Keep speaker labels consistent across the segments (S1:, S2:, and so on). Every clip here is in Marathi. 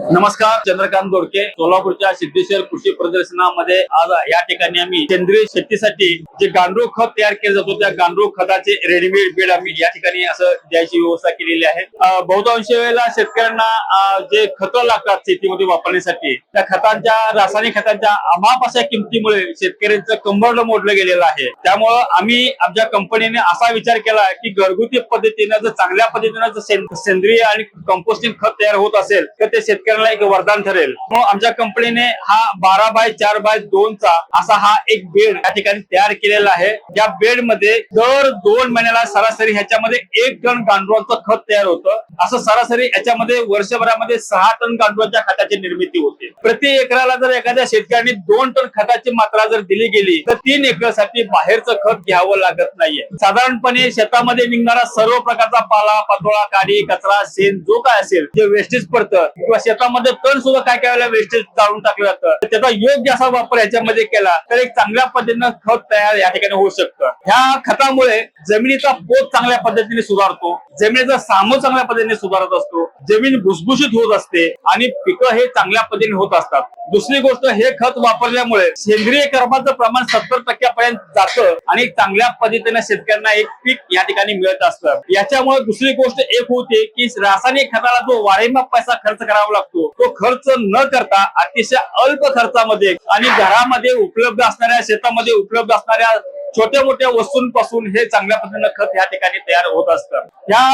S1: नमस्कार, चंद्रकांत दोडके, सोलापूरच्या सिद्धेश्वर कृषी प्रदर्शनामध्ये आज या ठिकाणी आम्ही सेंद्रिय शेतीसाठी जे गांडूळ खत तयार केलं जातो त्या गांडूळ खताचे रेडीमेड बेड आम्ही या ठिकाणी असं द्यायची व्यवस्था केलेली आहे। बहुतांश वेळेला शेतकऱ्यांना जे खतं लागतात शेतीमध्ये वापरण्यासाठी त्या खतांच्या रासायनिक खतांच्या अमाप अशा किमतीमुळे शेतकऱ्यांचं कंबरड मोडलं गेलेलं आहे। त्यामुळे आम्ही आमच्या कंपनीने असा विचार केला की घरगुती पद्धतीने जर चांगल्या पद्धतीने जर सेंद्रिय आणि कंपोस्टिंग खत तयार होत असेल तर ते शेतकऱ्यांना एक वरदान ठरेल। मग आमच्या कंपनीने हा 12x4x2 चा असा हा एक बेड या ठिकाणी तयार केलेला आहे। या बेड मध्ये दर 2 महिन्याला सरासरी ह्याच्यामध्ये 1 टन गांडुळाचं खत तयार होतं। असं सरासरी याच्यामध्ये वर्षभरामध्ये 6 टन गांडुळाच्या खताची निर्मिती होते। प्रति एकराला जर एखाद्या शेतकऱ्याने 2 टन खताची मात्रा जर दिली गेली तर 3 एकरसाठी बाहेरचं खत घ्यावं लागत नाहीये। साधारणपणे शेतामध्ये निघणारा सर्व प्रकारचा पाला पाचोळा काडी कचरा शेण जो काय असेल जे वेस्टेज पडतं किंवा शेतामध्ये तण सुद्धा काय काय वेळेला वेस्टेज जाळून टाकलं जातं, त्याचा योग्य असा वापर याच्यामध्ये केला तर एक चांगल्या पद्धतीनं खत तयार या ठिकाणी होऊ शकतं। ह्या खतामुळे जमिनीचा पोत चांगल्या पद्धतीने सुधारतो, जमिनीचा सामो चांगल्या पद्धतीने सुधारत असतो, जमीन भुसभुशीत होत असते आणि पिकं हे चांगल्या पद्धतीने होत असतात। दुसरी गोष्ट, हे खत वापरल्यामुळे सेंद्रिय कर्माचं प्रमाण 70% पर्यंत जातं आणि चांगल्या पद्धतीने शेतकऱ्यांना एक पीक या ठिकाणी मिळत असतं। याच्यामुळे दुसरी गोष्ट एक होते की रासायनिक खताला जो वारेमाप पैसा खर्च करावा लागतो तो खर्च न करता अतिशय अल्प खर्चामध्ये आणि घरामध्ये उपलब्ध असणाऱ्या शेतामध्ये उपलब्ध असणाऱ्या छोट्या मोठ्या वस्तूंपासून हे चांगल्या पद्धतीने खत या ठिकाणी तयार होत असतं। या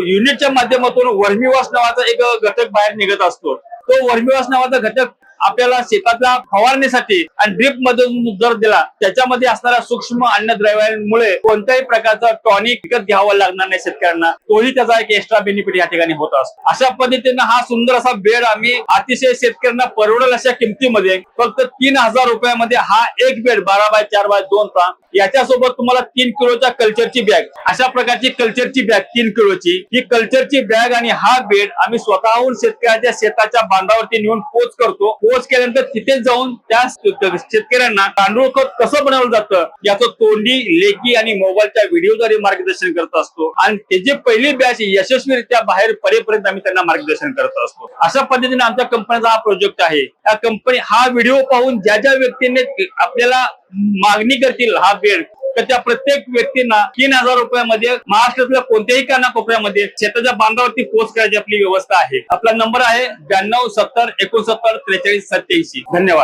S1: युनिटच्या माध्यमातून वर्मीवॉश नावाचा एक घटक बाहेर निघत असतो। तो वर्मीवॉश नावाचा घटक आपल्याला शेताच्या फवारणीसाठी आणि ड्रिप मधून जर दिला त्याच्यामध्ये असणाऱ्या सूक्ष्म अन्नद्रव्यांमुळे कोणत्याही प्रकारचं टॉनिक विकत घ्यावं लागणार नाही शेतकऱ्यांना, तोही त्याचा एक एक्स्ट्रा बेनिफिट या ठिकाणी होत असतो। अशा पद्धतीने हा सुंदर असा बेड आम्ही अतिशय शेतकऱ्यांना परवडेल अशा किमतीमध्ये फक्त 3000 रुपयामध्ये हा एक बेड 12x4x2 चा, याच्यासोबत तुम्हाला 3 किलोच्या कल्चरची बॅग, अशा प्रकारची कल्चरची बॅग 3 किलोची, ही कल्चरची बॅग आणि हा बेड आम्ही स्वतःहून शेतकऱ्याच्या शेताच्या बांधावरती नेऊन पोच करतो। पोच केल्यानंतर तिथे जाऊन त्या शेतकऱ्यांना गांडूळ खत कसं बनवलं जातं याचं तोंडी लेखी आणि मोबाईलच्या व्हिडिओद्वारे मार्गदर्शन करत असतो आणि त्याची पहिली बॅच यशस्वीरित्या बाहेर पडेपर्यंत आम्ही त्यांना मार्गदर्शन करत असतो। अशा पद्धतीने आमच्या कंपनीचा हा प्रोजेक्ट आहे। या कंपनी हा व्हिडिओ पाहून ज्या ज्या व्यक्तीने आपल्याला मागणी करतील हा बेड, तर त्या प्रत्येक व्यक्तींना 3000 रुपयामध्ये महाराष्ट्रातल्या कोणत्याही कानाकोपऱ्यामध्ये शेताच्या बांधावरती पोच करायची आपली व्यवस्था आहे। आपला नंबर आहे 92 70 69 43 87। धन्यवाद।